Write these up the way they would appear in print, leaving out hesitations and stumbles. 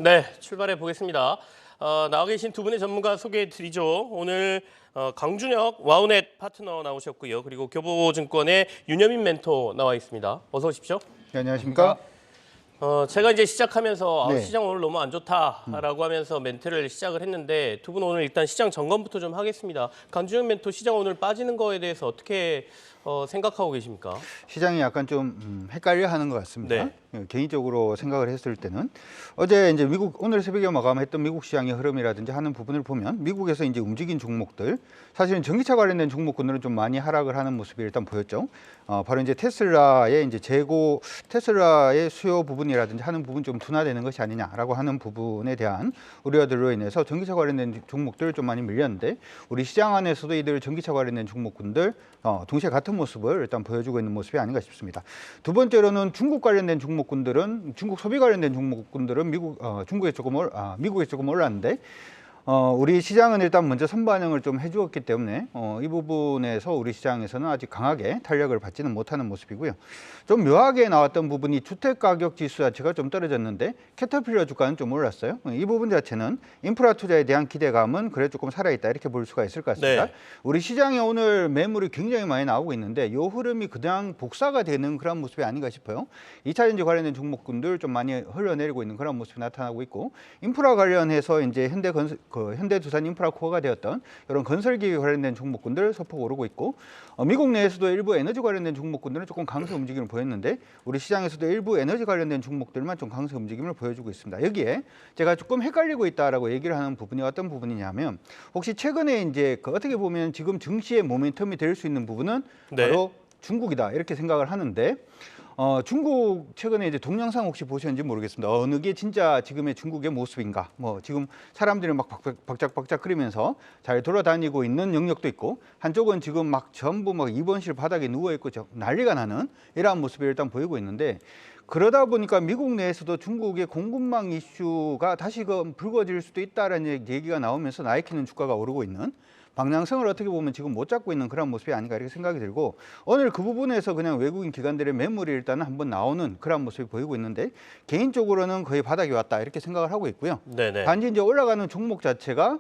네, 출발해 보겠습니다. 나와 계신 두 분의 전문가 소개해 드리죠. 오늘 강준혁 와우넷 파트너 나오셨고요. 그리고 교보증권의 윤여민 멘토 나와 있습니다. 어서 오십시오. 네, 안녕하십니까? 제가 이제 시작하면서 네. 시장 오늘 너무 안 좋다라고 하면서 멘트를 시작을 했는데 두 분 오늘 일단 시장 점검부터 좀 하겠습니다. 강준혁 멘토 시장 오늘 빠지는 거에 대해서 어떻게 생각하고 계십니까? 시장이 약간 좀 헷갈려 하는 것 같습니다. 네. 개인적으로 생각을 했을 때는 어제 이제 오늘 새벽에 마감했던 미국 시장의 흐름이라든지 하는 부분을 보면 미국에서 이제 움직인 종목들 사실은 전기차 관련된 종목군들은 좀 많이 하락을 하는 모습이 일단 보였죠. 바로 이제 테슬라의 이제 테슬라의 수요 부분이라든지 하는 부분 좀 둔화되는 것이 아니냐라고 하는 부분에 대한 우려들로 인해서 전기차 관련된 종목들 좀 많이 밀렸는데 우리 시장 안에서도 이들 전기차 관련된 종목군들 동시에 같은 모습을 일단 보여주고 있는 모습이 아닌가 싶습니다. 두 번째로는 중국 관련된 종목군들은 중국 소비 관련된 종목군들은 미국에 조금 올랐는데 우리 시장은 일단 먼저 선반영을 좀 해주었기 때문에 이 부분에서 우리 시장에서는 아직 강하게 탄력을 받지는 못하는 모습이고요. 좀 묘하게 나왔던 부분이 주택가격 지수 자체가 좀 떨어졌는데 캐터필러 주가는 좀 올랐어요. 이 부분 자체는 인프라 투자에 대한 기대감은 그래 조금 살아있다 이렇게 볼 수가 있을 것 같습니다. 네. 우리 시장에 오늘 매물이 굉장히 많이 나오고 있는데 이 흐름이 그냥 복사가 되는 그런 모습이 아닌가 싶어요. 2차전지 관련된 종목군들 좀 많이 흘러내리고 있는 그런 모습이 나타나고 있고 인프라 관련해서 이제 현대두산 인프라코어가 되었던 이런 건설기계 관련된 종목군들 소폭 오르고 있고 미국 내에서도 일부 에너지 관련된 종목군들은 조금 강세 움직임을 보였는데 우리 시장에서도 일부 에너지 관련된 종목들만 좀 강세 움직임을 보여주고 있습니다. 여기에 제가 조금 헷갈리고 있다라고 얘기를 하는 부분이 어떤 부분이냐면 혹시 최근에 이제 어떻게 보면 지금 증시의 모멘텀이 될 수 있는 부분은 바로 중국이다 이렇게 생각을 하는데 중국 최근에 이제 동영상 혹시 보셨는지 모르겠습니다. 어느 게 진짜 지금의 중국의 모습인가? 지금 사람들이 막 박작박작거리면서 잘 돌아다니고 있는 영역도 있고 한쪽은 지금 막 전부 막 입원실 바닥에 누워 있고 난리가 나는 이러한 모습이 일단 보이고 있는데 그러다 보니까 미국 내에서도 중국의 공급망 이슈가 다시금 불거질 수도 있다라는 얘기가 나오면서 나이키는 주가가 오르고 있는. 방향성을 어떻게 보면 지금 못 잡고 있는 그런 모습이 아닌가 이렇게 생각이 들고 오늘 그 부분에서 그냥 외국인 기관들의 매물이 일단은 한번 나오는 그런 모습이 보이고 있는데 개인적으로는 거의 바닥이 왔다 이렇게 생각을 하고 있고요. 네네. 단지 이제 올라가는 종목 자체가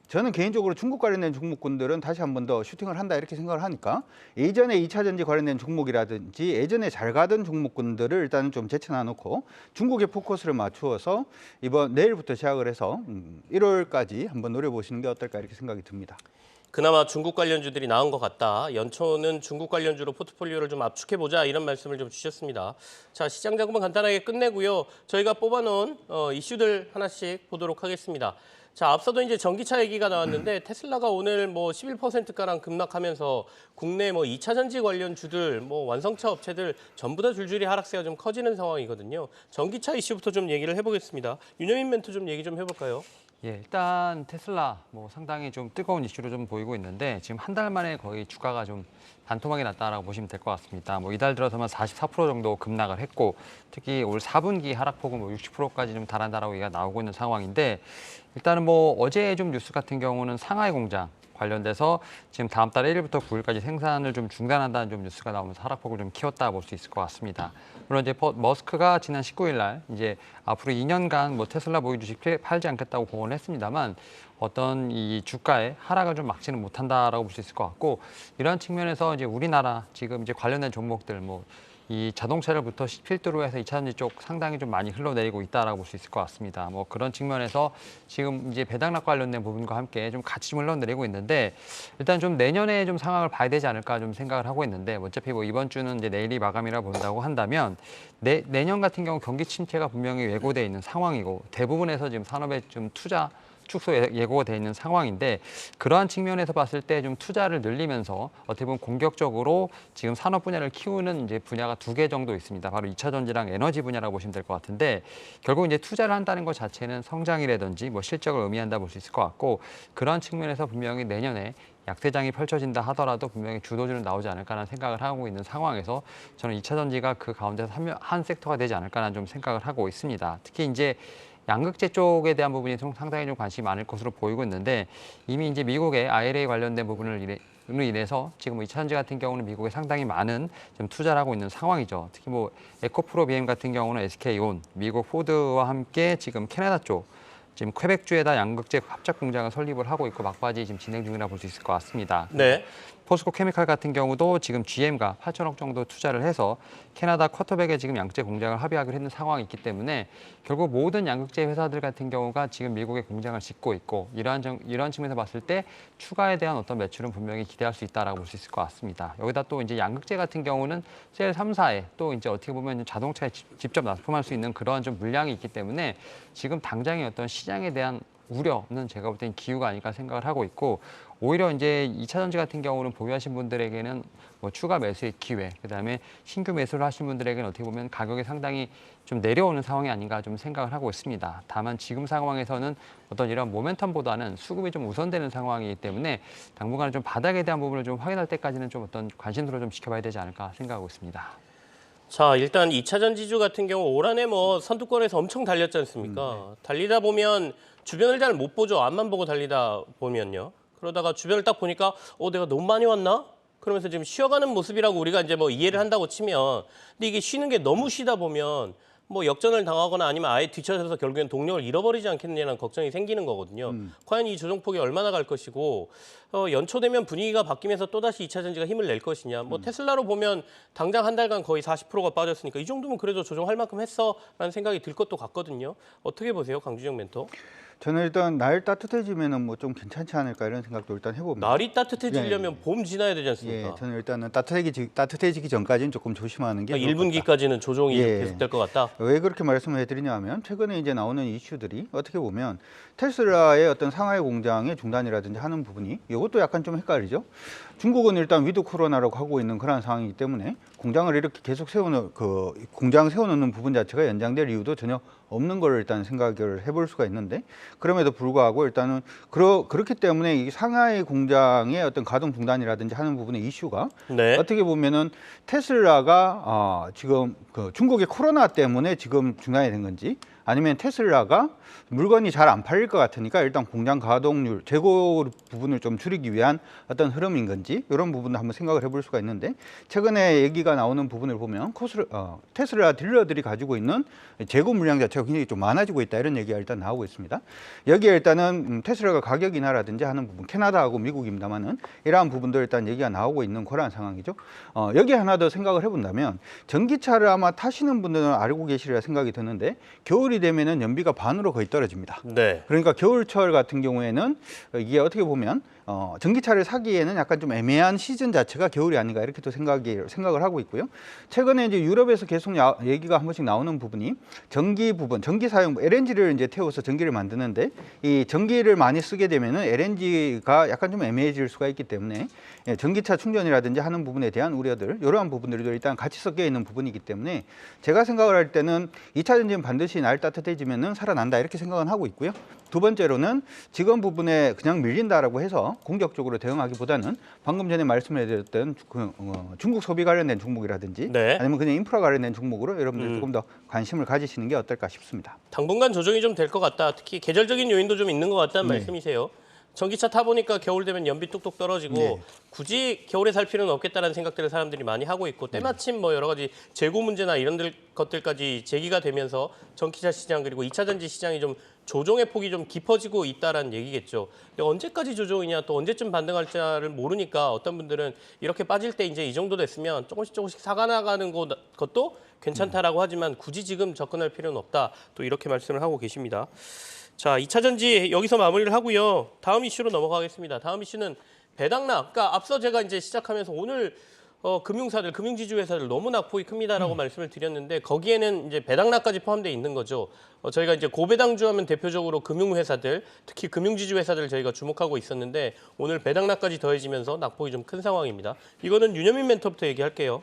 저는 개인적으로 중국 관련된 종목군들은 다시 한 번 더 슈팅을 한다 이렇게 생각을 하니까 예전에 2차전지 관련된 종목이라든지 예전에 잘 가던 종목군들을 일단은 좀 제쳐놔 놓고 중국에 포커스를 맞추어서 내일부터 시작을 해서 1월까지 한번 노려보시는 게 어떨까 이렇게 생각이 듭니다. 그나마 중국 관련주들이 나은 것 같다. 연초는 중국 관련주로 포트폴리오를 좀 압축해보자 이런 말씀을 좀 주셨습니다. 자, 시장 점검은 간단하게 끝내고요. 저희가 뽑아놓은 이슈들 하나씩 보도록 하겠습니다. 자, 앞서도 이제 전기차 얘기가 나왔는데 테슬라가 오늘 11%가량 급락하면서 국내 2차 전지 관련 주들, 완성차 업체들 전부 다 줄줄이 하락세가 좀 커지는 상황이거든요. 전기차 이슈부터 좀 얘기를 해보겠습니다. 윤여민 멘토 좀 얘기 좀 해볼까요? 예, 일단 테슬라 상당히 좀 뜨거운 이슈로 좀 보이고 있는데 지금 한 달 만에 거의 주가가 좀 반토막이 났다라고 보시면 될 것 같습니다. 이달 들어서만 44% 정도 급락을 했고 특히 올 4분기 하락폭은 60%까지 좀 달한다라고 얘기가 나오고 있는 상황인데 일단은 어제 좀 뉴스 같은 경우는 상하이 공장 관련돼서 지금 다음 달 1일부터 9일까지 생산을 좀 중단한다는 좀 뉴스가 나오면서 하락폭을 좀 키웠다 볼 수 있을 것 같습니다. 물론 이제 머스크가 지난 19일 날 이제 앞으로 2년간 테슬라 모의 주식 팔지 않겠다고 공언을 했습니다만 어떤 이 주가의 하락을 좀 막지는 못한다라고 볼 수 있을 것 같고 이러한 측면에서 이제 우리나라 지금 이제 관련된 종목들 이 자동차를부터 필두로 해서 2차전지 쪽 상당히 좀 많이 흘러내리고 있다라고 볼 수 있을 것 같습니다. 그런 측면에서 지금 이제 배당락 관련된 부분과 함께 좀 같이 좀 흘러내리고 있는데 일단 좀 내년에 좀 상황을 봐야 되지 않을까 좀 생각을 하고 있는데 어차피 이번 주는 이제 내일이 마감이라 본다고 한다면 내년 같은 경우 경기 침체가 분명히 예고돼 있는 상황이고 대부분에서 지금 산업에 좀 투자 축소 예고가 돼 있는 상황인데 그러한 측면에서 봤을 때 좀 투자를 늘리면서 어떻게 보면 공격적으로 지금 산업 분야를 키우는 이제 분야가 2개 정도 있습니다. 바로 2차 전지랑 에너지 분야라고 보시면 될 것 같은데 결국 이제 투자를 한다는 것 자체는 성장이라든지 실적을 의미한다 볼 수 있을 것 같고 그러한 측면에서 분명히 내년에 약세장이 펼쳐진다 하더라도 분명히 주도주는 나오지 않을까라는 생각을 하고 있는 상황에서 저는 2차 전지가 그 가운데서 한 섹터가 되지 않을까라는 좀 생각을 하고 있습니다. 특히 이제 양극재 쪽에 대한 부분이 상당히 좀 관심이 많을 것으로 보이고 있는데 이미 이제 미국의 IRA 관련된 부분을 인해서 지금 2차전지 같은 경우는 미국에 상당히 많은 좀 투자를 하고 있는 상황이죠. 특히 뭐 에코프로 BM 같은 경우는 SK온, 미국 포드와 함께 지금 캐나다 쪽 지금 퀘벡주에다 양극재 합작 공장을 설립을 하고 있고 막바지 지금 진행 중이라 볼 수 있을 것 같습니다. 네. 포스코 케미칼 같은 경우도 지금 GM과 8천억 정도 투자를 해서 캐나다 쿼터백에 지금 양극재 공장을 합의하기로 했는 상황이 있기 때문에 결국 모든 양극재 회사들 같은 경우가 지금 미국에 공장을 짓고 있고 이러한 측면에서 봤을 때 추가에 대한 어떤 매출은 분명히 기대할 수 있다라고 볼 수 있을 것 같습니다. 여기다 또 이제 양극재 같은 경우는 셀 3사에 또 이제 어떻게 보면 자동차에 직접 납품할 수 있는 그러한 좀 물량이 있기 때문에 지금 당장의 어떤 시장에 대한 우려는 제가 볼 땐 기우가 아닐까 생각을 하고 있고 오히려 이제 2차 전지 같은 경우는 보유하신 분들에게는 뭐 추가 매수의 기회, 그다음에 신규 매수를 하신 분들에게는 어떻게 보면 가격이 상당히 좀 내려오는 상황이 아닌가 좀 생각을 하고 있습니다. 다만 지금 상황에서는 어떤 이런 모멘텀보다는 수급이 좀 우선되는 상황이기 때문에 당분간 좀 바닥에 대한 부분을 좀 확인할 때까지는 좀 어떤 관심으로 좀 지켜봐야 되지 않을까 생각하고 있습니다. 자, 일단 2차 전지주 같은 경우 올 한해 뭐 선두권에서 엄청 달렸지 않습니까? 달리다 보면 주변을 잘 못 보죠. 앞만 보고 달리다 보면요. 그러다가 주변을 딱 보니까 내가 너무 많이 왔나? 그러면서 지금 쉬어가는 모습이라고 우리가 이제 뭐 이해를 한다고 치면, 근데 이게 쉬는 게 너무 쉬다 보면 뭐 역전을 당하거나 아니면 아예 뒤쳐져서 결국엔 동력을 잃어버리지 않겠느냐는 걱정이 생기는 거거든요. 과연 이 조정폭이 얼마나 갈 것이고 연초되면 분위기가 바뀌면서 또다시 2차 전지가 힘을 낼 것이냐. 뭐 테슬라로 보면 당장 한 달간 거의 40%가 빠졌으니까 이 정도면 그래도 조정할 만큼 했어라는 생각이 들 것도 같거든요. 어떻게 보세요, 강준영 멘토? 저는 일단 날 따뜻해지면은 뭐 좀 괜찮지 않을까 이런 생각도 일단 해봅니다. 날이 따뜻해지려면 봄 지나야 되지 예, 않습니까? 저는 일단은 따뜻해지기 전까지는 조금 조심하는 게 그러니까 1분기까지는 조정이 예. 계속될 것 같다. 왜 그렇게 말씀을 해드리냐면 최근에 이제 나오는 이슈들이 어떻게 보면 테슬라의 어떤 상하이 공장의 중단이라든지 하는 부분이 이것도 약간 좀 헷갈리죠. 중국은 일단 위드 코로나라고 하고 있는 그런 상황이기 때문에 공장을 이렇게 계속 공장 세워놓는 부분 자체가 연장될 이유도 전혀 없는 걸 일단 생각을 해볼 수가 있는데 그럼에도 불구하고 일단은 그렇기 때문에 이 상하이 공장의 어떤 가동 중단이라든지 하는 부분의 이슈가 네. 어떻게 보면은 테슬라가 지금 그 중국의 코로나 때문에 지금 중단이 된 건지 아니면 테슬라가 물건이 잘 안 팔릴 것 같으니까 일단 공장 가동률, 재고 부분을 좀 줄이기 위한 어떤 흐름인 건지 이런 부분도 한번 생각을 해볼 수가 있는데 최근에 얘기가 나오는 부분을 보면 테슬라 딜러들이 가지고 있는 재고 물량 자체가 굉장히 좀 많아지고 있다 이런 얘기가 일단 나오고 있습니다. 여기에 일단은 테슬라가 가격 인하라든지 하는 부분, 캐나다하고 미국입니다만은 이러한 부분도 일단 얘기가 나오고 있는 그런 상황이죠. 여기 하나 더 생각을 해본다면 전기차를 아마 타시는 분들은 알고 계시리라 생각이 드는데 겨울이 되면은 연비가 반으로 거의 떨어집니다. 네. 그러니까 겨울철 같은 경우에는 이게 어떻게 보면 전기차를 사기에는 약간 좀 애매한 시즌 자체가 겨울이 아닌가 이렇게 또 생각을 하고 있고요. 최근에 이제 유럽에서 계속 얘기가 한 번씩 나오는 부분이 전기 부분, 전기 사용, LNG를 이제 태워서 전기를 만드는데 이 전기를 많이 쓰게 되면은 LNG가 약간 좀 애매해질 수가 있기 때문에 전기차 충전이라든지 하는 부분에 대한 우려들, 이러한 부분들도 일단 같이 섞여 있는 부분이기 때문에 제가 생각을 할 때는 2차 전지는 반드시 날 따뜻해지면은 살아난다 이렇게 생각은 하고 있고요. 두 번째로는 지금 부분에 그냥 밀린다라고 해서 공격적으로 대응하기보다는 방금 전에 말씀해드렸던 중국 소비 관련된 종목이라든지 네. 아니면 그냥 인프라 관련된 종목으로 여러분들 조금 더 관심을 가지시는 게 어떨까 싶습니다. 당분간 조정이 좀 될 것 같다. 특히 계절적인 요인도 좀 있는 것 같다는 네. 말씀이세요. 전기차 타보니까 겨울 되면 연비 뚝뚝 떨어지고 네. 굳이 겨울에 살 필요는 없겠다는 생각들을 사람들이 많이 하고 있고 때마침 뭐 여러 가지 재고 문제나 이런 것들까지 제기가 되면서 전기차 시장 그리고 2차 전지 시장이 좀 조정의 폭이 좀 깊어지고 있다라는 얘기겠죠. 근데 언제까지 조정이냐 또 언제쯤 반등할지를 모르니까 어떤 분들은 이렇게 빠질 때 이제 이 정도 됐으면 조금씩 사가 나가는 것도 괜찮다라고 하지만 굳이 지금 접근할 필요는 없다. 또 이렇게 말씀을 하고 계십니다. 자, 2차 전지 여기서 마무리를 하고요. 다음 이슈로 넘어가겠습니다. 다음 이슈는 배당락. 그러니까 앞서 제가 이제 시작하면서 오늘 금융사들, 금융지주 회사들 너무 낙폭이 큽니다라고 말씀을 드렸는데 거기에는 이제 배당락까지 포함되어 있는 거죠. 저희가 이제 고배당주 하면 대표적으로 금융회사들, 특히 금융지주 회사들 저희가 주목하고 있었는데 오늘 배당락까지 더해지면서 낙폭이 좀 큰 상황입니다. 이거는 윤여민 멘토부터 얘기할게요.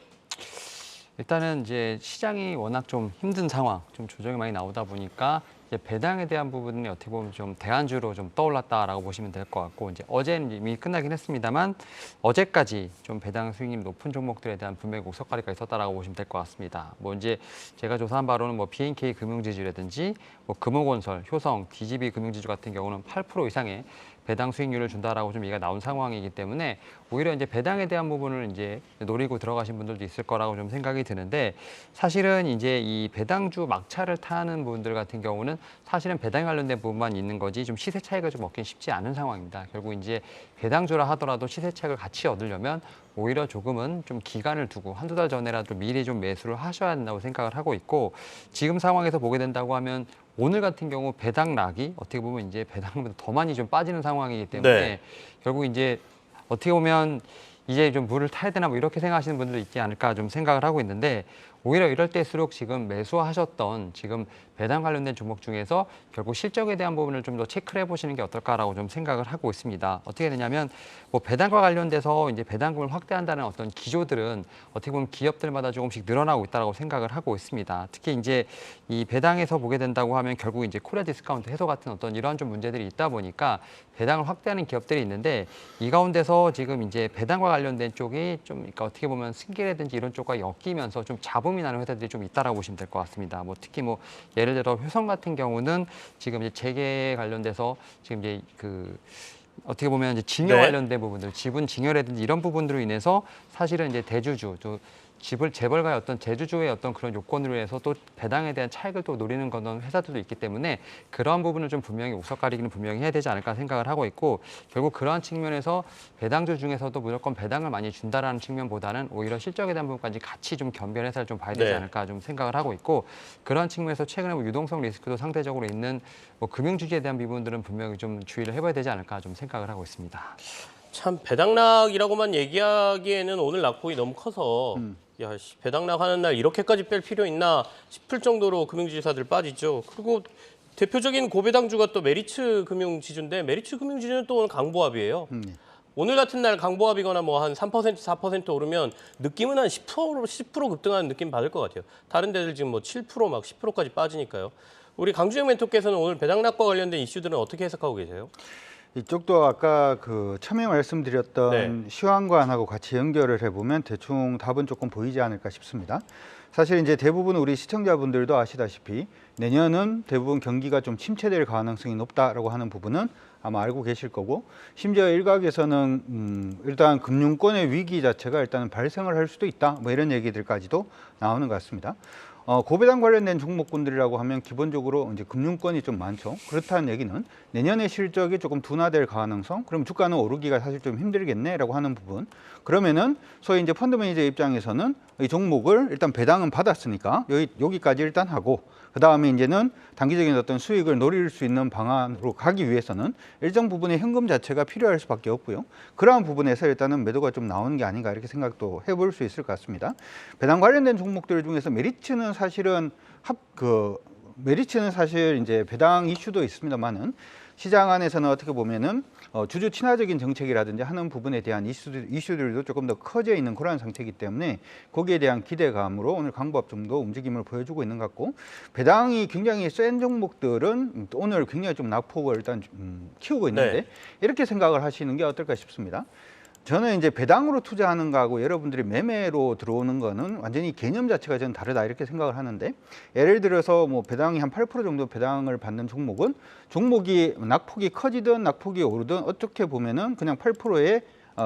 일단은 이제 시장이 워낙 좀 힘든 상황, 좀 조정이 많이 나오다 보니까 이제 배당에 대한 부분이 어떻게 보면 좀 대안주로 좀 떠올랐다라고 보시면 될 것 같고 이제 어제는 이미 끝나긴 했습니다만 어제까지 좀 배당 수익률이 높은 종목들에 대한 분명히 곡석가리가 있었다라고 보시면 될 것 같습니다. 뭐 이제 제가 조사한 바로는 뭐 B&K 금융지주라든지 뭐 금호건설, 효성, DGB 금융지주 같은 경우는 8% 이상의 배당 수익률을 준다라고 좀 얘기가 나온 상황이기 때문에 오히려 이제 배당에 대한 부분을 이제 노리고 들어가신 분들도 있을 거라고 좀 생각이 드는데 사실은 이제 이 배당주 막차를 타는 분들 같은 경우는 사실은 배당에 관련된 부분만 있는 거지 좀 시세 차익을 좀 얻긴 쉽지 않은 상황입니다. 결국 이제 배당주라 하더라도 시세 차익을 같이 얻으려면 오히려 조금은 좀 기간을 두고 한두 달 전에라도 미리 좀 매수를 하셔야 된다고 생각을 하고 있고 지금 상황에서 보게 된다고 하면 오늘 같은 경우 배당락이 어떻게 보면 이제 배당보다 더 많이 좀 빠지는 상황이기 때문에 네. 결국 이제 어떻게 보면 이제 좀 물을 타야 되나 뭐 이렇게 생각하시는 분들도 있지 않을까 좀 생각을 하고 있는데 오히려 이럴 때일수록 지금 매수하셨던 지금 배당 관련된 종목 중에서 결국 실적에 대한 부분을 좀 더 체크를 해보시는 게 어떨까라고 좀 생각을 하고 있습니다. 어떻게 되냐면 뭐 배당과 관련돼서 이제 배당금을 확대한다는 어떤 기조들은 어떻게 보면 기업들마다 조금씩 늘어나고 있다고 생각을 하고 있습니다. 특히 이제 이 배당에서 보게 된다고 하면 결국 이제 코리아 디스카운트 해소 같은 어떤 이러한 좀 문제들이 있다 보니까 배당을 확대하는 기업들이 있는데 이 가운데서 지금 이제 배당과 관련된 쪽이 좀 그러니까 어떻게 보면 승계라든지 이런 쪽과 엮이면서 좀 잡음이 나는 회사들이 좀 있다라고 보시면 될 것 같습니다. 뭐 특히 뭐 예를 들어 효성 같은 경우는 지금 이제 재계 관련돼서 지금 이제 그 어떻게 보면 이제 징여 네. 관련된 부분들, 지분 징여라든지 이런 부분들로 인해서 사실은 이제 대주주 또 집을 재벌가의 어떤 대주주의 어떤 그런 요건으로 해서 또 배당에 대한 차익을 또 노리는 그런 회사들도 있기 때문에 그러한 부분을 좀 분명히 옥석 가리기는 분명히 해야 되지 않을까 생각을 하고 있고 결국 그러한 측면에서 배당주 중에서도 무조건 배당을 많이 준다라는 측면보다는 오히려 실적에 대한 부분까지 같이 좀 겸비해서 좀 봐야 되지 네. 않을까 좀 생각을 하고 있고 그러한 측면에서 최근에 뭐 유동성 리스크도 상대적으로 있는 뭐 금융주주에 대한 부분들은 분명히 좀 주의를 해봐야 되지 않을까 좀 생각을 하고 있습니다. 참 배당락이라고만 얘기하기에는 오늘 낙폭이 너무 커서 야, 배당락 하는 날 이렇게까지 뺄 필요 있나 싶을 정도로 금융지주사들 빠지죠. 그리고 대표적인 고배당주가 또 메리츠 금융지주인데 메리츠 금융지주는 또 오늘 강보합이에요. 오늘 같은 날 강보합이거나 뭐 한 3%, 4% 오르면 느낌은 한 10% 급등하는 느낌 받을 것 같아요. 다른 데들 지금 뭐 7% 막 10%까지 빠지니까요. 우리 강주영 멘토께서는 오늘 배당락과 관련된 이슈들은 어떻게 해석하고 계세요? 이쪽도 아까 그 처음에 말씀드렸던 네. 시황관하고 같이 연결을 해보면 대충 답은 조금 보이지 않을까 싶습니다. 사실 이제 대부분 우리 시청자분들도 아시다시피 내년은 대부분 경기가 좀 침체될 가능성이 높다라고 하는 부분은 아마 알고 계실 거고 심지어 일각에서는 일단 금융권의 위기 자체가 일단은 발생을 할 수도 있다 뭐 이런 얘기들까지도 나오는 것 같습니다. 고배당 관련된 종목군들이라고 하면 기본적으로 이제 금융권이 좀 많죠. 그렇다는 얘기는 내년에 실적이 조금 둔화될 가능성, 그럼 주가는 오르기가 사실 좀 힘들겠네라고 하는 부분. 그러면은 소위 이제 펀드 매니저 입장에서는 이 종목을 일단 배당은 받았으니까 여기까지 일단 하고 그 다음에 이제는 단기적인 어떤 수익을 노릴 수 있는 방안으로 가기 위해서는 일정 부분의 현금 자체가 필요할 수밖에 없고요. 그러한 부분에서 일단은 매도가 좀 나오는 게 아닌가 이렇게 생각도 해볼 수 있을 것 같습니다. 배당 관련된 종목들 중에서 메리츠는 사실은 메리츠는 사실 이제 배당 이슈도 있습니다만은 시장 안에서는 어떻게 보면은 주주 친화적인 정책이라든지 하는 부분에 대한 이슈들도 조금 더 커져 있는 그런 상태이기 때문에 거기에 대한 기대감으로 오늘 강보합 좀 더 움직임을 보여주고 있는 것 같고 배당이 굉장히 센 종목들은 오늘 굉장히 좀 낙폭을 일단 키우고 있는데 네. 이렇게 생각을 하시는 게 어떨까 싶습니다. 저는 이제 배당으로 투자하는 거하고 여러분들이 매매로 들어오는 거는 완전히 개념 자체가 저는 다르다 이렇게 생각을 하는데 예를 들어서 뭐 배당이 한 8% 정도 배당을 받는 종목은 종목이 낙폭이 커지든 낙폭이 오르든 어떻게 보면은 그냥 8%의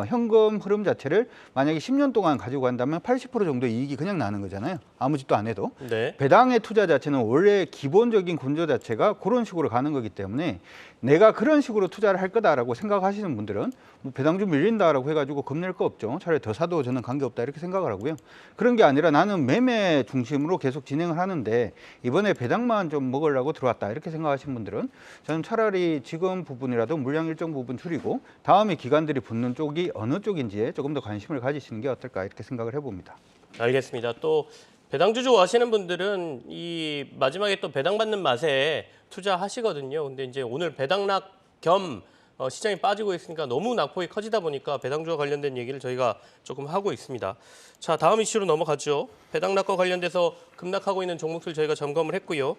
현금 흐름 자체를 만약에 10년 동안 가지고 간다면 80% 정도 이익이 그냥 나는 거잖아요. 아무 짓도 안 해도. 네. 배당의 투자 자체는 원래 기본적인 구조 자체가 그런 식으로 가는 거기 때문에 내가 그런 식으로 투자를 할 거다라고 생각하시는 분들은 뭐 배당 좀 밀린다라고 해가지고 겁낼 거 없죠. 차라리 더 사도 저는 관계없다 이렇게 생각을 하고요. 그런 게 아니라 나는 매매 중심으로 계속 진행을 하는데 이번에 배당만 좀 먹으려고 들어왔다 이렇게 생각하시는 분들은 저는 차라리 지금 부분이라도 물량 일정 부분 줄이고 다음에 기관들이 붙는 쪽이 어느 쪽인지에 조금 더 관심을 가지시는 게 어떨까 이렇게 생각을 해봅니다. 알겠습니다. 또 배당주 좋아하시는 분들은 이 마지막에 또 배당받는 맛에 투자하시거든요. 근데 이제 오늘 배당락 겸 시장이 빠지고 있으니까 너무 낙폭이 커지다 보니까 배당주와 관련된 얘기를 저희가 조금 하고 있습니다. 자, 다음 이슈로 넘어가죠. 배당락과 관련돼서 급락하고 있는 종목들 저희가 점검을 했고요.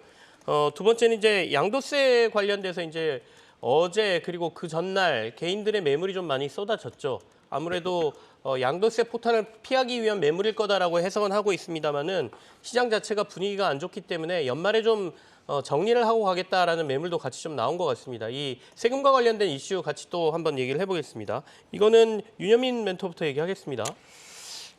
두 번째는 이제 양도세 관련돼서 이제 어제 그리고 그 전날 개인들의 매물이 좀 많이 쏟아졌죠. 아무래도 양도세 포탄을 피하기 위한 매물일 거다라고 해석은 하고 있습니다만은 시장 자체가 분위기가 안 좋기 때문에 연말에 좀 정리를 하고 가겠다라는 매물도 같이 좀 나온 것 같습니다. 이 세금과 관련된 이슈 같이 또 한번 얘기를 해보겠습니다. 이거는 윤여민 멘토부터 얘기하겠습니다.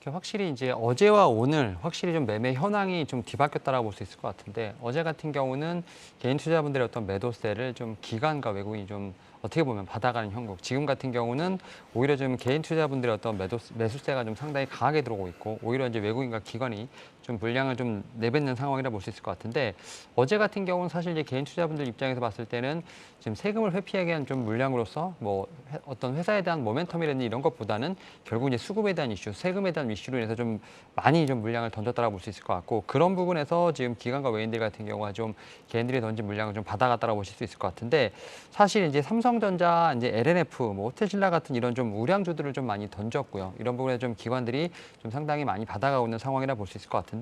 확실히 이제 어제와 오늘 확실히 좀 매매 현황이 좀 뒤바뀌었다라고 볼 수 있을 것 같은데 어제 같은 경우는 개인 투자분들의 어떤 매도세를 좀 기관과 외국인이 좀 어떻게 보면 받아가는 형국. 지금 같은 경우는 오히려 좀 개인 투자분들의 어떤 매수세가 좀 상당히 강하게 들어오고 있고 오히려 이제 외국인과 기관이 좀 물량을 좀 내뱉는 상황이라 볼 수 있을 것 같은데 어제 같은 경우는 사실 이제 개인 투자분들 입장에서 봤을 때는 지금 세금을 회피하기 위한 좀 물량으로서 뭐 어떤 회사에 대한 모멘텀이라든지 이런 것보다는 결국 이제 수급에 대한 이슈, 세금에 대한 이슈로 인해서 좀 많이 좀 물량을 던졌다라고 볼 수 있을 것 같고 그런 부분에서 지금 기관과 외인들 같은 경우가 좀 개인들이 던진 물량을 좀 받아갔다라고 보실 수 있을 것 같은데 사실 이제 삼성전자, 이제 LNF, 뭐 호텔신라 같은 이런 좀 우량주들을 좀 많이 던졌고요. 이런 부분에 좀 기관들이 좀 상당히 많이 받아가고 있는 상황이라 볼 수 있을 것 같은데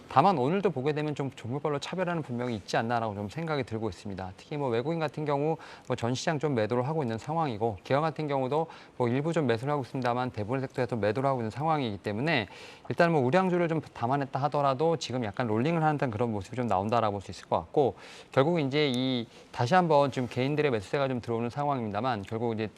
다만 오늘도 보게 되면 좀 종목별로 차별화는 분명히 있지 않나라고 좀 생각이 들고 있습니다. 특히 뭐 외국인 같은 경우 뭐 전 시장 좀 매도를 하고 있는 상황이고 기관 같은 경우도 뭐 일부 좀 매수를 하고 있습니다만 대부분의 섹터에서 매도를 하고 있는 상황이기 때문에 일단 뭐 우량주를 좀 담아냈다 하더라도 지금 약간 롤링을 하는 듯한 그런 모습이 좀 나온다라고 볼 수 있을 것 같고 결국 이제 이 다시 한번 지금 개인들의 매수세가 좀 들어오는 상황입니다만 결국 이제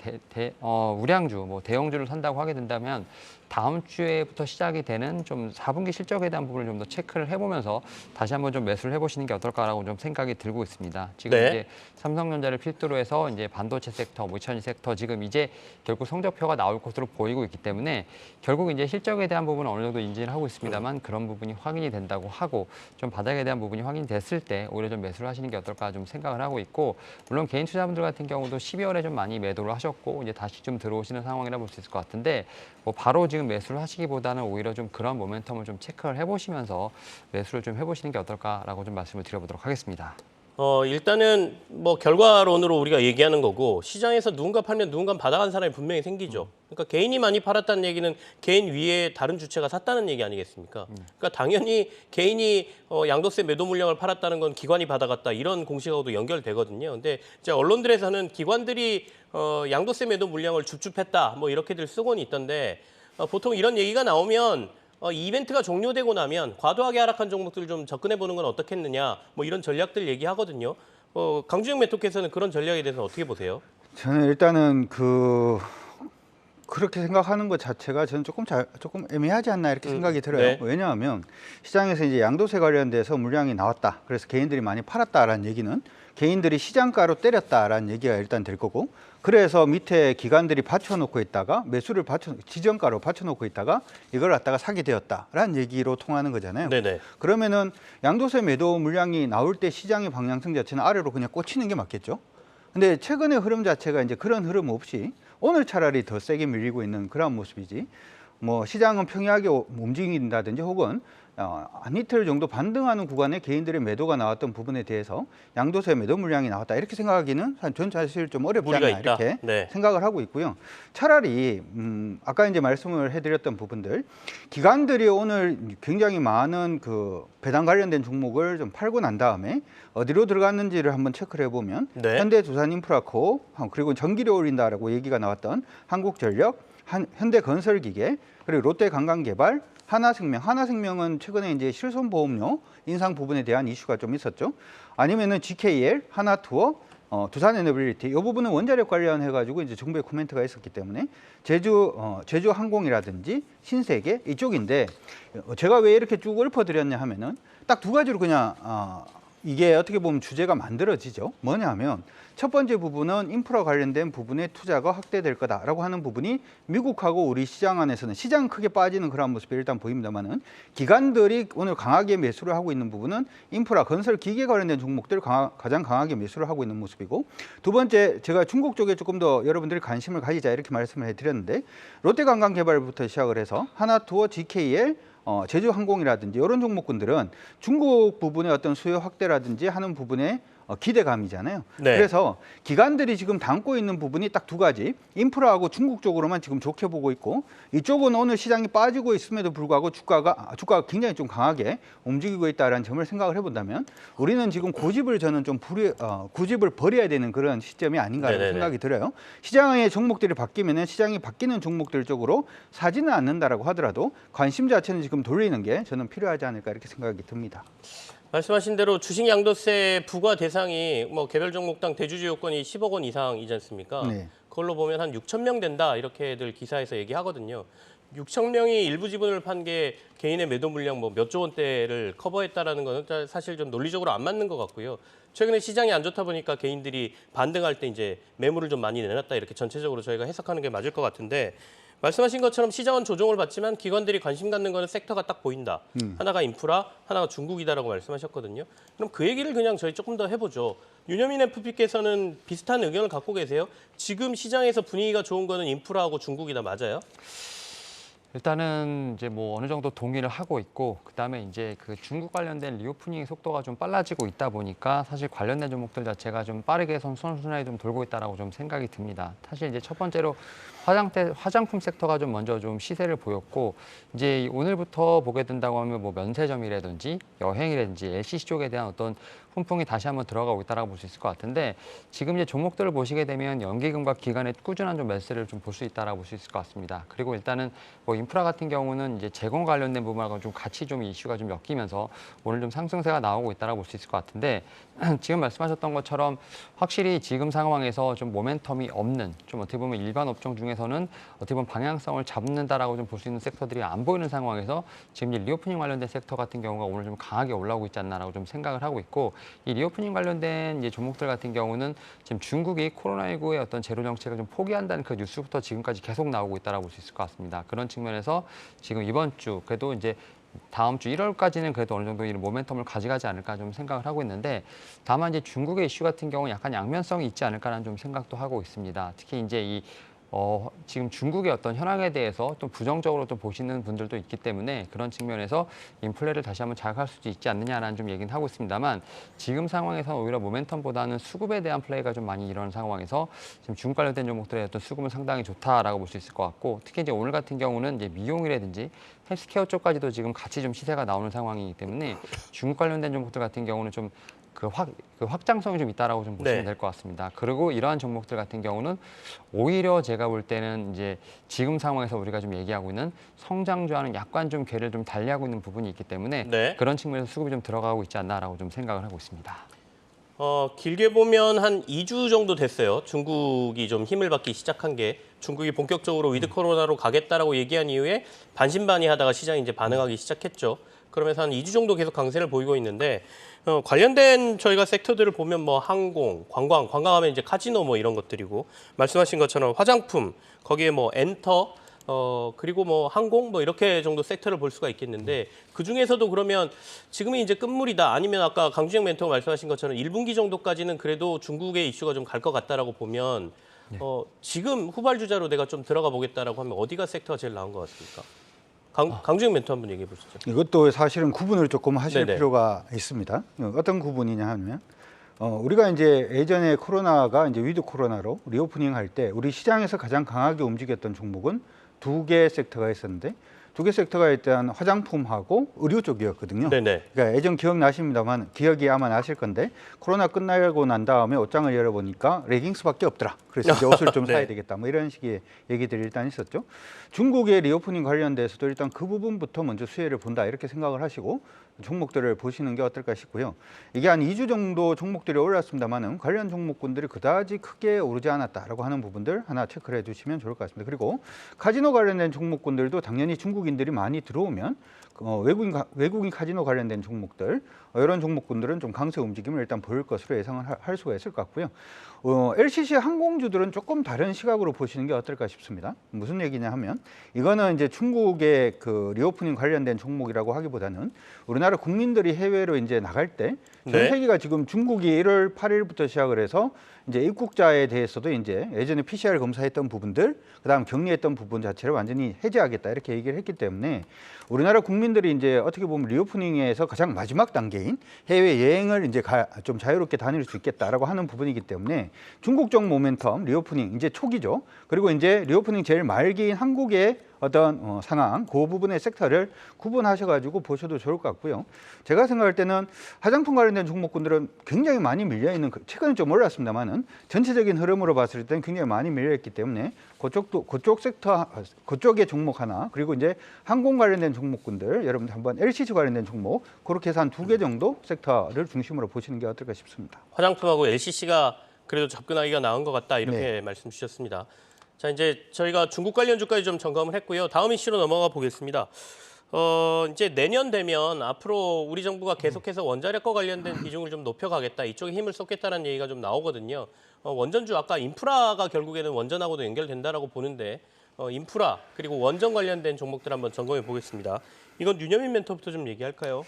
우량주, 뭐 대형주를 산다고 하게 된다면 다음 주에부터 시작이 되는 좀 4분기 실적에 대한 부분을 좀 더 체크를 해보면서 다시 한번 좀 매수를 해보시는 게 어떨까라고 좀 생각이 들고 있습니다. 지금 네. 이제 삼성전자를 필두로 해서 이제 반도체 섹터, 뭐 2000이 섹터 지금 이제 결국 성적표가 나올 것으로 보이고 있기 때문에 결국 이제 실적에 대한 부분은 어느 정도 인지를 하고 있습니다만 그런 부분이 확인이 된다고 하고 좀 바닥에 대한 부분이 확인됐을 때 오히려 좀 매수를 하시는 게 어떨까 좀 생각을 하고 있고 물론 개인 투자분들 같은 경우도 12월에 좀 많이 매도를 하셨고 이제 다시 좀 들어오시는 상황이라 볼 수 있을 것 같은데 뭐 바로 지금 매수를 하시기보다는 오히려 좀 그런 모멘텀을 좀 체크를 해보시면서 매수를 좀 해보시는 게 어떨까라고 좀 말씀을 드려보도록 하겠습니다. 일단은 뭐 결과론으로 우리가 얘기하는 거고 시장에서 누군가 팔면 누군가 받아간 사람이 분명히 생기죠. 그러니까 개인이 많이 팔았다는 얘기는 개인 위에 다른 주체가 샀다는 얘기 아니겠습니까? 그러니까 당연히 개인이 양도세 매도 물량을 팔았다는 건 기관이 받아갔다 이런 공식하고도 연결되거든요. 근데 이제 언론들에서는 기관들이 양도세 매도 물량을 줍줍했다 뭐 이렇게들 쓰고는 있던데 보통 이런 얘기가 나오면 이 이벤트가 종료되고 나면 과도하게 하락한 종목들 좀 접근해 보는 건 어떻겠느냐 뭐 이런 전략들 얘기하거든요. 강주영 매토께서는 그런 전략에 대해서 어떻게 보세요? 저는 일단은 그렇게 생각하는 것 자체가 저는 조금 애매하지 않나 이렇게 생각이 들어요. 네. 왜냐하면 시장에서 이제 양도세 관련돼서 물량이 나왔다. 그래서 개인들이 많이 팔았다라는 얘기는 개인들이 시장가로 때렸다라는 얘기가 일단 될 거고 그래서 밑에 기관들이 받쳐놓고 있다가 지정가로 받쳐놓고 있다가 이걸 갖다가 사게 되었다라는 얘기로 통하는 거잖아요. 네네. 그러면은 양도세 매도 물량이 나올 때 시장의 방향성 자체는 아래로 그냥 꽂히는 게 맞겠죠. 근데 최근의 흐름 자체가 이제 그런 흐름 없이 오늘 차라리 더 세게 밀리고 있는 그런 모습이지. 뭐 시장은 평이하게 움직인다든지 혹은 한 이틀 정도 반등하는 구간에 개인들의 매도가 나왔던 부분에 대해서 양도세 매도 물량이 나왔다 이렇게 생각하기는 전 사실 좀 어렵지 않나 무리가 있다. 이렇게 네. 생각을 하고 있고요. 차라리 아까 이제 말씀을 해드렸던 부분들 기관들이 오늘 굉장히 많은 그 배당 관련된 종목을 좀 팔고 난 다음에 어디로 들어갔는지를 한번 체크를 해보면 네. 현대두산인프라코 그리고 전기료 올린다라고 얘기가 나왔던 한국전력, 현대건설기계 그리고 롯데관광개발 하나생명은 최근에 이제 실손보험료 인상 부분에 대한 이슈가 좀 있었죠. 아니면은 GKL, 하나투어, 두산에너빌리티 이 부분은 원자력 관련해가지고 이제 정부의 코멘트가 있었기 때문에 제주항공이라든지 신세계 이쪽인데 제가 왜 이렇게 쭉 읊어드렸냐 하면은 딱 두 가지로 그냥 이게 어떻게 보면 주제가 만들어지죠. 뭐냐면 첫 번째 부분은 인프라 관련된 부분의 투자가 확대될 거다라고 하는 부분이 미국하고 우리 시장 안에서는 시장 크게 빠지는 그런 모습이 일단 보입니다만은 기관들이 오늘 강하게 매수를 하고 있는 부분은 인프라, 건설, 기계 관련된 종목들 가장 강하게 매수를 하고 있는 모습이고 두 번째 제가 중국 쪽에 조금 더 여러분들이 관심을 가지자 이렇게 말씀을 해드렸는데 롯데관광개발부터 시작을 해서 하나투어, GKL 제주항공이라든지 이런 종목군들은 중국 부분의 어떤 수요 확대라든지 하는 부분에 기대감이잖아요. 네. 그래서 기관들이 지금 담고 있는 부분이 딱 두 가지 인프라하고 중국 쪽으로만 지금 좋게 보고 있고 이쪽은 오늘 시장이 빠지고 있음에도 불구하고 주가가 굉장히 좀 강하게 움직이고 있다는 점을 생각을 해본다면 우리는 지금 고집을 저는 좀 고집을 버려야 되는 그런 시점이 아닌가라는 네네네. 생각이 들어요. 시장의 종목들이 바뀌면은 시장이 바뀌는 종목들 쪽으로 사지는 않는다라고 하더라도 관심 자체는 지금 돌리는 게 저는 필요하지 않을까 이렇게 생각이 듭니다. 말씀하신 대로 주식 양도세 부과 대상이 뭐 개별 종목당 대주주 요건이 10억 원 이상이지 않습니까? 네. 그걸로 보면 한 6천 명 된다 이렇게들 기사에서 얘기하거든요. 6천 명이 일부 지분을 판 게 개인의 매도 물량 뭐 몇 조 원대를 커버했다라는 거는 사실 좀 논리적으로 안 맞는 것 같고요. 최근에 시장이 안 좋다 보니까 개인들이 반등할 때 이제 매물을 좀 많이 내놨다 이렇게 전체적으로 저희가 해석하는 게 맞을 것 같은데 말씀하신 것처럼 시장은 조정을 받지만 기관들이 관심 갖는 거는 섹터가 딱 보인다. 하나가 인프라, 하나가 중국이다라고 말씀하셨거든요. 그럼 그 얘기를 그냥 저희 조금 더 해보죠. 윤여민 FP께서는 비슷한 의견을 갖고 계세요? 지금 시장에서 분위기가 좋은 거는 인프라하고 중국이다 맞아요? 일단은 이제 뭐 어느 정도 동의를 하고 있고 그다음에 이제 그 중국 관련된 리오프닝 속도가 좀 빨라지고 있다 보니까 사실 관련된 종목들 자체가 좀 빠르게 선순환이 좀 돌고 있다라고 좀 생각이 듭니다. 사실 이제 첫 번째로 화장품 섹터가 좀 먼저 좀 시세를 보였고 이제 오늘부터 보게 된다고 하면 뭐 면세점이라든지 여행이라든지 LCC 쪽에 대한 어떤 훈풍이 다시 한번 들어가고 있다라고 볼 수 있을 것 같은데 지금 이제 종목들을 보시게 되면 연기금과 기관의 꾸준한 좀 매수를 좀 볼 수 있다라고 볼 수 있을 것 같습니다. 그리고 일단은 뭐 인프라 같은 경우는 이제 재건 관련된 부분하고 좀 같이 좀 이슈가 좀 엮이면서 오늘 좀 상승세가 나오고 있다라고 볼 수 있을 것 같은데 지금 말씀하셨던 것처럼 확실히 지금 상황에서 좀 모멘텀이 없는 좀 어떻게 보면 일반 업종 중에서는 어떻게 보면 방향성을 잡는다라고 좀 볼 수 있는 섹터들이 안 보이는 상황에서 지금 이제 리오프닝 관련된 섹터 같은 경우가 오늘 좀 강하게 올라오고 있지 않나라고 좀 생각을 하고 있고 이 리오프닝 관련된 이제 종목들 같은 경우는 지금 중국이 코로나19의 어떤 제로 정책을 좀 포기한다는 그 뉴스부터 지금까지 계속 나오고 있다라고 볼 수 있을 것 같습니다. 그런 측면에서 지금 이번 주 그래도 이제 다음 주 1월까지는 그래도 어느 정도 이런 모멘텀을 가져가지 않을까 좀 생각을 하고 있는데 다만 이제 중국의 이슈 같은 경우는 약간 양면성이 있지 않을까라는 좀 생각도 하고 있습니다. 특히 이제 이 지금 중국의 어떤 현황에 대해서 좀 부정적으로 또 보시는 분들도 있기 때문에 그런 측면에서 인플레를 다시 한번 자극할 수도 있지 않느냐라는 좀 얘기는 하고 있습니다만 지금 상황에서 오히려 모멘텀보다는 수급에 대한 플레이가 좀 많이 일어나는 상황에서 지금 중국 관련된 종목들의 어떤 수급은 상당히 좋다라고 볼 수 있을 것 같고 특히 이제 오늘 같은 경우는 이제 미용이라든지 헬스케어 쪽까지도 지금 같이 좀 시세가 나오는 상황이기 때문에 중국 관련된 종목들 같은 경우는 좀 그 확장성이 좀 있다라고 좀 보시면 네. 될 것 같습니다. 그리고 이러한 종목들 같은 경우는 오히려 제가 볼 때는 이제 지금 상황에서 우리가 좀 얘기하고 있는 성장주와는 약간 좀 궤를 좀 달리하고 있는 부분이 있기 때문에 네. 그런 측면에서 수급이 좀 들어가고 있지 않나라고 좀 생각을 하고 있습니다. 길게 보면 한 2주 정도 됐어요. 중국이 좀 힘을 받기 시작한 게 중국이 본격적으로 위드 코로나로 가겠다라고 얘기한 이후에 반신반의하다가 시장이 이제 반응하기 시작했죠. 그러면서 한 2주 정도 계속 강세를 보이고 있는데 관련된 저희가 섹터들을 보면 뭐 항공, 관광하면 이제 카지노 뭐 이런 것들이고 말씀하신 것처럼 화장품, 거기에 뭐 엔터 그리고 뭐 항공 뭐 이렇게 정도 섹터를 볼 수가 있겠는데 그 중에서도 그러면 지금이 이제 끝물이다 아니면 아까 강주영 멘토가 말씀하신 것처럼 1분기 정도까지는 그래도 중국의 이슈가 좀 갈 것 같다라고 보면 지금 후발주자로 내가 좀 들어가 보겠다라고 하면 어디가 섹터가 제일 나은 것 같습니까? 강주영 멘토 한번 얘기해 보시죠. 이것도 사실은 구분을 조금 하실 네네. 필요가 있습니다. 어떤 구분이냐 하면 우리가 이제 예전에 코로나가 이제 위드 코로나로 리오프닝 할 때 우리 시장에서 가장 강하게 움직였던 종목은 두 개 섹터가 있었는데 두 개 섹터가 일단 화장품하고 의류 쪽이었거든요. 네네. 그러니까 예전 기억나십니다만 기억이 아마 나실 건데 코로나 끝나고 난 다음에 옷장을 열어보니까 레깅스밖에 없더라. 그래서 이제 옷을 좀 네. 사야 되겠다. 뭐 이런 식의 얘기들이 일단 있었죠. 중국의 리오프닝 관련돼서도 일단 그 부분부터 먼저 수혜를 본다 이렇게 생각을 하시고 종목들을 보시는 게 어떨까 싶고요. 이게 한 2주 정도 종목들이 올랐습니다만은 관련 종목군들이 그다지 크게 오르지 않았다라고 하는 부분들 하나 체크를 해두시면 좋을 것 같습니다. 그리고 카지노 관련된 종목군들도 당연히 중국인들이 많이 들어오면 외국인 카지노 관련된 종목들 이런 종목군들은 좀 강세 움직임을 일단 보일 것으로 예상을 할 수가 있을 것 같고요. LCC 항공주들은 조금 다른 시각으로 보시는 게 어떨까 싶습니다. 무슨 얘기냐 하면 이거는 이제 중국의 그 리오프닝 관련된 종목이라고 하기보다는 우리나라 국민들이 해외로 이제 나갈 때 전 네. 세계가 지금 중국이 1월 8일부터 시작을 해서 이제 입국자에 대해서도 이제 예전에 PCR 검사했던 부분들, 그다음 격리했던 부분 자체를 완전히 해제하겠다 이렇게 얘기를 했기 때문에 우리나라 국민들이 이제 어떻게 보면 리오프닝에서 가장 마지막 단계인 해외 여행을 이제 좀 자유롭게 다닐 수 있겠다라고 하는 부분이기 때문에 중국 쪽 모멘텀 리오프닝 이제 초기죠. 그리고 이제 리오프닝 제일 말기인 한국의 어떤 상황, 그 부분의 섹터를 구분하셔가지고 보셔도 좋을 것 같고요. 제가 생각할 때는 화장품 관련된 종목군들은 굉장히 많이 밀려있는, 최근에 좀 올랐습니다만은 전체적인 흐름으로 봤을 때는 굉장히 많이 밀려있기 때문에 그쪽 섹터, 그쪽의 종목 하나, 그리고 이제 항공 관련된 종목군들, 여러분들 한번 LCC 관련된 종목, 그렇게 해서 한 2개 정도 섹터를 중심으로 보시는 게 어떨까 싶습니다. 화장품하고 LCC가 그래도 접근하기가 나은 것 같다 이렇게 네. 말씀 주셨습니다. 자, 이제 저희가 중국 관련주까지 좀 점검을 했고요. 다음 이슈로 넘어가 보겠습니다. 이제 내년 되면 앞으로 우리 정부가 계속해서 원자력과 관련된 비중을 좀 높여가겠다, 이쪽에 힘을 쏟겠다는 얘기가 좀 나오거든요. 원전주 아까 인프라가 결국에는 원전하고도 연결된다라고 보는데 인프라 그리고 원전 관련된 종목들 한번 점검해 보겠습니다. 이건 윤여민 멘토부터 좀 얘기할까요?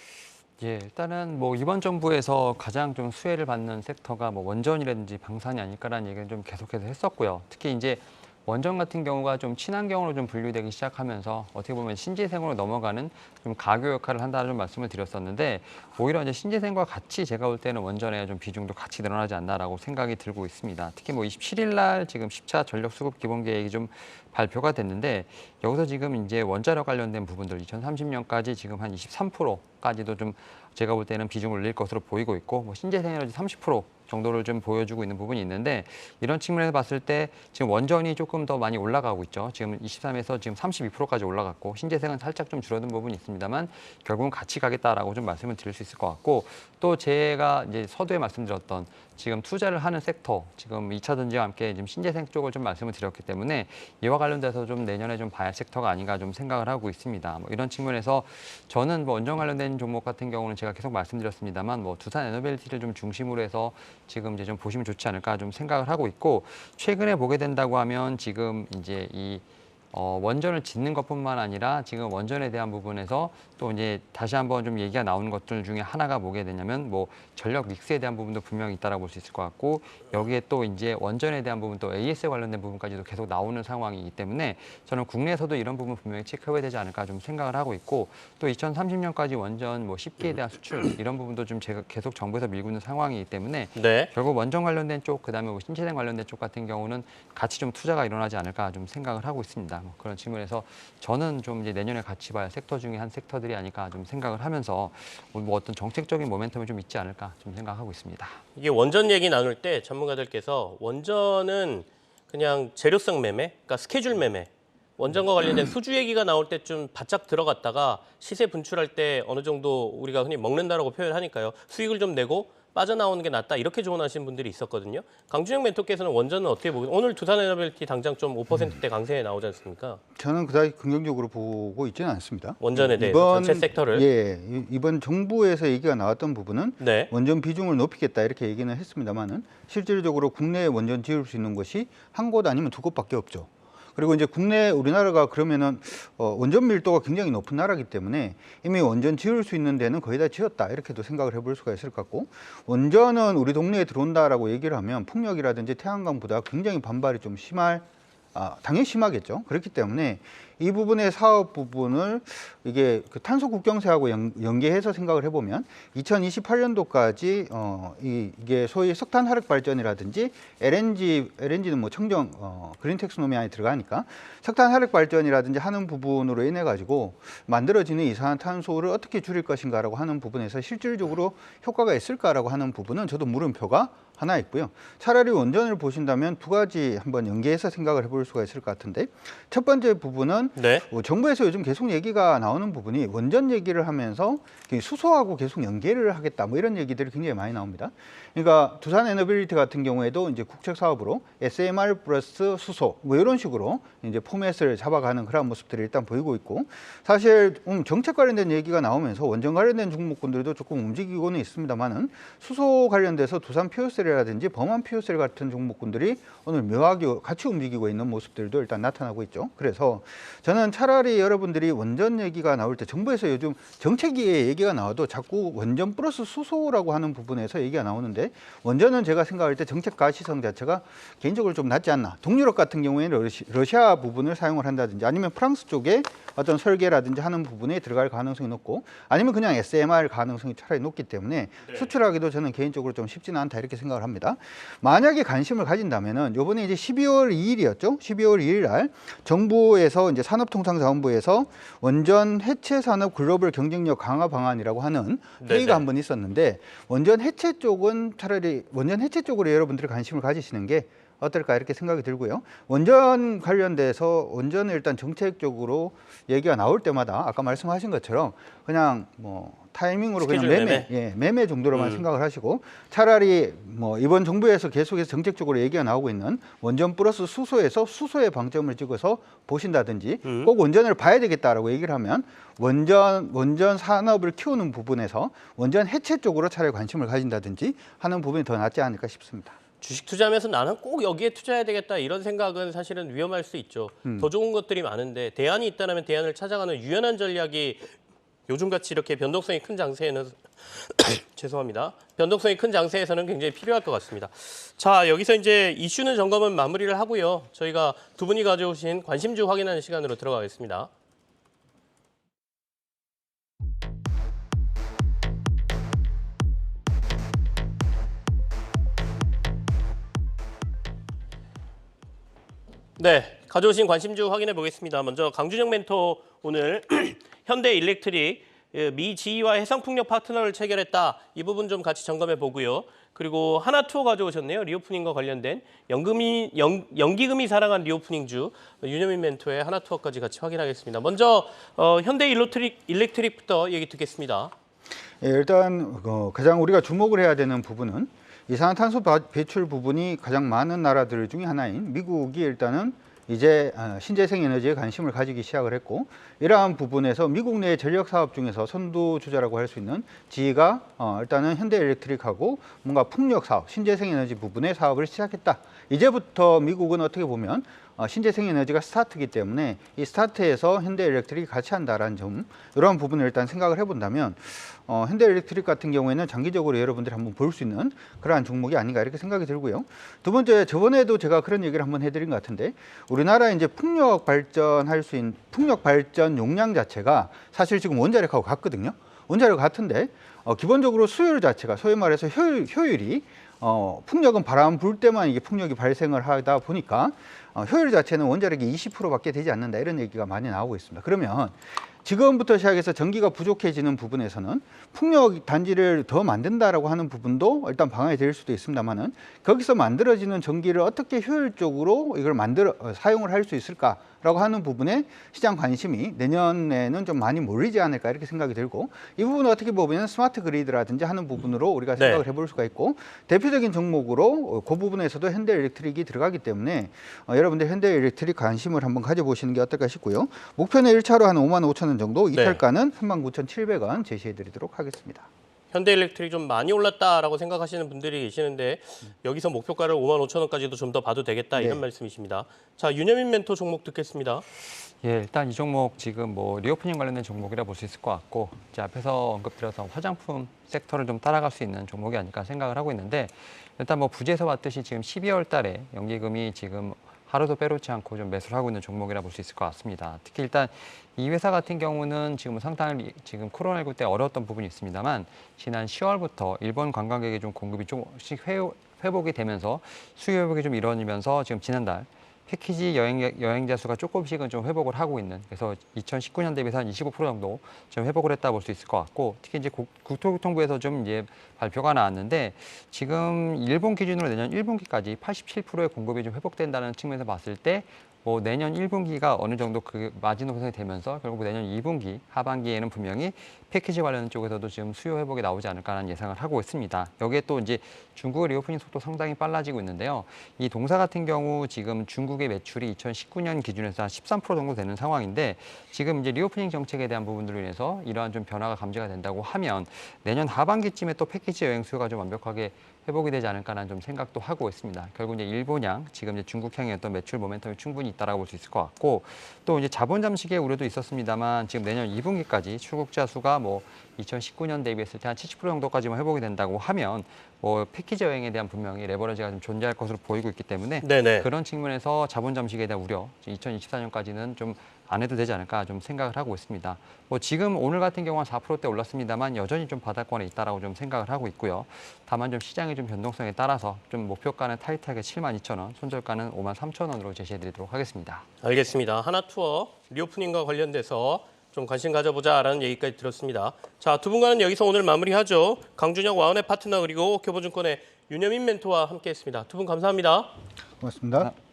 예, 일단은 뭐 이번 정부에서 가장 좀 수혜를 받는 섹터가 뭐 원전이라든지 방산이 아닐까라는 얘기를 좀 계속해서 했었고요. 특히 이제 원전 같은 경우가 좀 친환경으로 좀 분류되기 시작하면서 어떻게 보면 신재생으로 넘어가는 좀 가교 역할을 한다는 좀 말씀을 드렸었는데, 오히려 이제 신재생과 같이 제가 볼 때는 원전의 좀 비중도 같이 늘어나지 않나라고 생각이 들고 있습니다. 특히 뭐 27일 날 지금 10차 전력 수급 기본 계획이 좀 발표가 됐는데, 여기서 지금 이제 원자력 관련된 부분들 2030년까지 지금 한 23%까지도 좀 제가 볼 때는 비중을 올릴 것으로 보이고 있고, 뭐 신재생에너지 30% 정도를 좀 보여주고 있는 부분이 있는데, 이런 측면에서 봤을 때 지금 원전이 조금 더 많이 올라가고 있죠. 지금 23에서 지금 32%까지 올라갔고, 신재생은 살짝 좀 줄어든 부분이 있습니다만 결국은 같이 가겠다라고 좀 말씀을 드릴 수 있을 것 같고, 또 제가 이제 서두에 말씀드렸던 지금 투자를 하는 섹터, 지금 2차 전지와 함께 지금 신재생 쪽을 좀 말씀을 드렸기 때문에 이와 관련돼서 좀 내년에 좀 봐야 할 섹터가 아닌가 좀 생각을 하고 있습니다. 뭐 이런 측면에서 저는 뭐 원전 관련된 종목 같은 경우는 제가 계속 말씀드렸습니다만 뭐 두산 에너빌리티를 좀 중심으로 해서 지금 이제 좀 보시면 좋지 않을까 좀 생각을 하고 있고, 최근에 보게 된다고 하면 지금 이제 이 원전을 짓는 것뿐만 아니라 지금 원전에 대한 부분에서 또 이제 다시 한번 좀 얘기가 나오는 것들 중에 하나가 뭐게 되냐면 뭐 전력 믹스에 대한 부분도 분명히 있다라고 볼 수 있을 것 같고, 여기에 또 이제 원전에 대한 부분 또 AS에 관련된 부분까지도 계속 나오는 상황이기 때문에 저는 국내에서도 이런 부분 분명히 체크해야 되지 않을까 좀 생각을 하고 있고, 또 2030년까지 원전 뭐 10기에 대한 수출 이런 부분도 좀 제가 계속 정부에서 밀고 있는 상황이기 때문에 네. 결국 원전 관련된 쪽, 그다음에 뭐 신재생 관련된 쪽 같은 경우는 같이 좀 투자가 일어나지 않을까 좀 생각을 하고 있습니다. 뭐 그런 측면에서 저는 좀 이제 내년에 같이 봐야 할 섹터 중에 한 섹터들이 아닐까 좀 생각을 하면서 뭐 어떤 정책적인 모멘텀이 좀 있지 않을까 좀 생각하고 있습니다. 이게 원전 얘기 나눌 때 전문가들께서 원전은 그냥 재료성 매매, 그러니까 스케줄 매매, 원전과 관련된 수주 얘기가 나올 때 좀 바짝 들어갔다가 시세 분출할 때 어느 정도 우리가 흔히 먹는다라고 표현하니까요. 수익을 좀 내고 빠져나오는 게 낫다 이렇게 조언하시는 분들이 있었거든요. 강준영 멘토께서는 원전은 어떻게 보고, 오늘 두산에너빌리티 당장 좀 5%대 강세에 나오지 않습니까? 저는 그다지 긍정적으로 보고 있지는 않습니다. 원전에 대해서 전체 섹터를. 예, 이번 정부에서 얘기가 나왔던 부분은 네. 원전 비중을 높이겠다 이렇게 얘기는 했습니다만은 실질적으로 국내에 원전 지을 수 있는 곳이 한 곳 아니면 2곳밖에 없죠. 그리고 이제 국내 우리나라가 그러면은 원전 밀도가 굉장히 높은 나라이기 때문에 이미 원전 지을 수 있는 데는 거의 다 지었다 이렇게도 생각을 해볼 수가 있을 것 같고, 원전은 우리 동네에 들어온다라고 얘기를 하면 풍력이라든지 태양광보다 굉장히 반발이 좀 당연히 심하겠죠. 그렇기 때문에 이 부분의 사업 부분을 이게 그 탄소 국경세하고 연계해서 생각을 해보면 2028년도까지 이게 소위 석탄 화력 발전이라든지 LNG는 뭐 청정 그린 텍스노미 안에 들어가니까 석탄 화력 발전이라든지 하는 부분으로 인해 가지고 만들어지는 이산화탄소를 어떻게 줄일 것인가라고 하는 부분에서 실질적으로 효과가 있을까라고 하는 부분은 저도 물음표가 하나 있고요. 차라리 원전을 보신다면 두 가지 한번 연계해서 생각을 해볼 수가 있을 것 같은데, 첫 번째 부분은 네. 정부에서 요즘 계속 얘기가 나오는 부분이 원전 얘기를 하면서 수소하고 계속 연계를 하겠다 뭐 이런 얘기들이 굉장히 많이 나옵니다. 그러니까 두산 에너빌리티 같은 경우에도 이제 국책 사업으로 SMR 플러스 수소 뭐 이런 식으로 이제 포맷을 잡아가는 그런 모습들이 일단 보이고 있고, 사실 정책 관련된 얘기가 나오면서 원전 관련된 종목군들도 조금 움직이고는 있습니다만은 수소 관련돼서 두산 피오셀이라든지 범한 피오셀 같은 종목군들이 오늘 묘하게 같이 움직이고 있는 모습들도 일단 나타나고 있죠. 그래서 저는 차라리 여러분들이 원전 얘기가 나올 때 정부에서 요즘 정책의 얘기가 나와도 자꾸 원전 플러스 수소라고 하는 부분에서 얘기가 나오는데, 원전은 제가 생각할 때 정책 가시성 자체가 개인적으로 좀 낮지 않나. 동유럽 같은 경우에는 러시아 부분을 사용을 한다든지 아니면 프랑스 쪽에 어떤 설계라든지 하는 부분에 들어갈 가능성이 높고, 아니면 그냥 SMR 가능성이 차라리 높기 때문에 수출하기도 저는 개인적으로 좀 쉽지는 않다 이렇게 생각을 합니다. 만약에 관심을 가진다면은 요번에 이제 12월 2일이었죠. 12월 2일 날 정부에서 이제 산업통상자원부에서 원전 해체 산업 글로벌 경쟁력 강화 방안이라고 하는 네네. 회의가 한 번 있었는데 원전 해체 쪽은 차라리 원전 해체 쪽으로 여러분들이 관심을 가지시는 게 어떨까 이렇게 생각이 들고요. 원전 관련돼서 원전을 일단 정책적으로 얘기가 나올 때마다 아까 말씀하신 것처럼 그냥 뭐 타이밍으로 그냥 스케줄 매매 정도로만 생각을 하시고 차라리 뭐 이번 정부에서 계속해서 정책적으로 얘기가 나오고 있는 원전 플러스 수소에서 수소에 방점을 찍어서 보신다든지 꼭 원전을 봐야 되겠다라고 얘기를 하면 원전 산업을 키우는 부분에서 원전 해체 쪽으로 차라리 관심을 가진다든지 하는 부분이 더 낫지 않을까 싶습니다. 주식 투자하면서 나는 꼭 여기에 투자해야 되겠다 이런 생각은 사실은 위험할 수 있죠. 더 좋은 것들이 많은데 대안이 있다면 대안을 찾아가는 유연한 전략이 요즘같이 이렇게 변동성이 큰 장세에는 죄송합니다. 변동성이 큰 장세에서는 굉장히 필요할 것 같습니다. 자, 여기서 이제 이슈는 점검은 마무리를 하고요. 저희가 두 분이 가져오신 관심주 확인하는 시간으로 들어가겠습니다. 네, 가져오신 관심주 확인해 보겠습니다. 먼저 강준영 멘토 오늘 현대일렉트릭 미 지위와 해상풍력 파트너를 체결했다. 이 부분 좀 같이 점검해 보고요. 그리고 하나투어 가져오셨네요. 리오프닝과 관련된 연기금이 사랑한 리오프닝주 윤여민 멘토의 하나투어까지 같이 확인하겠습니다. 먼저 현대일렉트릭부터 얘기 듣겠습니다. 예, 일단 가장 우리가 주목을 해야 되는 부분은 이산화탄소 배출 부분이 가장 많은 나라들 중에 하나인 미국이 일단은 이제 신재생 에너지에 관심을 가지기 시작을 했고 이러한 부분에서 미국 내 전력 사업 중에서 선두주자라고 할 수 있는 지위가 일단은 현대일렉트릭하고 뭔가 풍력 사업, 신재생 에너지 부분의 사업을 시작했다. 이제부터 미국은 어떻게 보면 신재생 에너지가 스타트이기 때문에 이 스타트에서 현대일렉트릭이 같이 한다라는 점 이러한 부분을 일단 생각을 해본다면 현대일렉트릭 같은 경우에는 장기적으로 여러분들이 한번 볼 수 있는 그러한 종목이 아닌가 이렇게 생각이 들고요. 두 번째, 저번에도 제가 그런 얘기를 한번 해드린 것 같은데 우리나라 이제 풍력 발전할 수 있는 풍력 발전 용량 자체가 사실 지금 원자력하고 같거든요. 원자력 같은데 기본적으로 수율 자체가 소위 말해서 효율이 풍력은 바람 불 때만 이게 풍력이 발생을 하다 보니까 효율 자체는 원자력이 20%밖에 되지 않는다 이런 얘기가 많이 나오고 있습니다. 그러면 지금부터 시작해서 전기가 부족해지는 부분에서는 풍력 단지를 더 만든다라고 하는 부분도 일단 방안이 될 수도 있습니다만은 거기서 만들어지는 전기를 어떻게 효율적으로 이걸 사용을 할 수 있을까라고 하는 부분에 시장 관심이 내년에는 좀 많이 몰리지 않을까 이렇게 생각이 들고 이 부분은 어떻게 보면 스마트 그리드라든지 하는 부분으로 우리가 생각을 해볼 수가 있고 대표적인 종목으로 그 부분에서도 현대일렉트릭이 들어가기 때문에 여러분들 현대일렉트릭 관심을 한번 가져보시는 게 어떨까 싶고요. 목표는 1차로 한 55,000원 정도, 이탈가는 39,700원 제시해드리도록 하겠습니다. 현대일렉트릭 좀 많이 올랐다라고 생각하시는 분들이 계시는데 여기서 목표가를 55,000원까지도 좀 더 봐도 되겠다 이런 말씀이십니다. 자, 윤여민 멘토 종목 듣겠습니다. 예, 일단 이 종목 지금 뭐 리오프닝 관련된 종목이라 볼 수 있을 것 같고 이제 앞에서 언급드려서 화장품 섹터를 좀 따라갈 수 있는 종목이 아닐까 생각을 하고 있는데 일단 뭐 부지에서 봤듯이 지금 12월 달에 연기금이 지금 하루도 빼놓지 않고 좀 매수를 하고 있는 종목이라 볼 수 있을 것 같습니다. 특히 일단 이 회사 같은 경우는 지금 상당히 지금 코로나19 때 어려웠던 부분이 있습니다만 지난 10월부터 일본 관광객의 좀 공급이 조금씩 회복이 되면서 수요 회복이 좀 이루어지면서 지금 지난달 패키지 여행자 수가 조금씩은 좀 회복을 하고 있는 그래서 2019년 대비해서 한 25% 정도 좀 회복을 했다 볼 수 있을 것 같고 특히 이제 국토교통부에서 좀 이제 발표가 나왔는데 지금 일본 기준으로 내년 1분기까지 87%의 공급이 좀 회복된다는 측면에서 봤을 때 뭐 내년 1분기가 어느 정도 그 마지노선이 되면서 결국 내년 2분기 하반기에는 분명히 패키지 관련 쪽에서도 지금 수요 회복이 나오지 않을까라는 예상을 하고 있습니다. 여기에 또 이제 중국의 리오프닝 속도 상당히 빨라지고 있는데요. 이 동사 같은 경우 지금 중국의 매출이 2019년 기준에서 한 13% 정도 되는 상황인데 지금 이제 리오프닝 정책에 대한 부분들로 인해서 이러한 좀 변화가 감지가 된다고 하면 내년 하반기쯤에 또 패키지 여행 수요가 좀 완벽하게 회복이 되지 않을까라는 좀 생각도 하고 있습니다. 결국 이제 일본향, 지금 이제 중국향의 어떤 매출 모멘텀이 충분히 있다라고 볼 수 있을 것 같고 또 이제 자본 잠식의 우려도 있었습니다만 지금 내년 2분기까지 출국자 수가 뭐 2019년 대비했을 때 한 70% 정도까지만 회복이 된다고 하면 뭐 패키지 여행에 대한 분명히 레버리지가 좀 존재할 것으로 보이고 있기 때문에 네네. 그런 측면에서 자본 잠식에 대한 우려, 2024년까지는 좀 안 해도 되지 않을까 좀 생각을 하고 있습니다. 뭐 지금 오늘 같은 경우는 4%대 올랐습니다만 여전히 좀 바닥권에 있다라고 좀 생각을 하고 있고요. 다만 좀 시장의 좀 변동성에 따라서 좀 목표가는 타이트하게 72,000원, 손절가는 53,000원으로 제시해드리도록 하겠습니다. 알겠습니다. 하나투어 리오프닝과 관련돼서 좀 관심 가져보자라는 얘기까지 들었습니다. 자, 두 분과는 여기서 오늘 마무리하죠. 강준혁 와운의 파트너 그리고 교보증권의 윤여민 멘토와 함께했습니다. 두 분 감사합니다. 고맙습니다.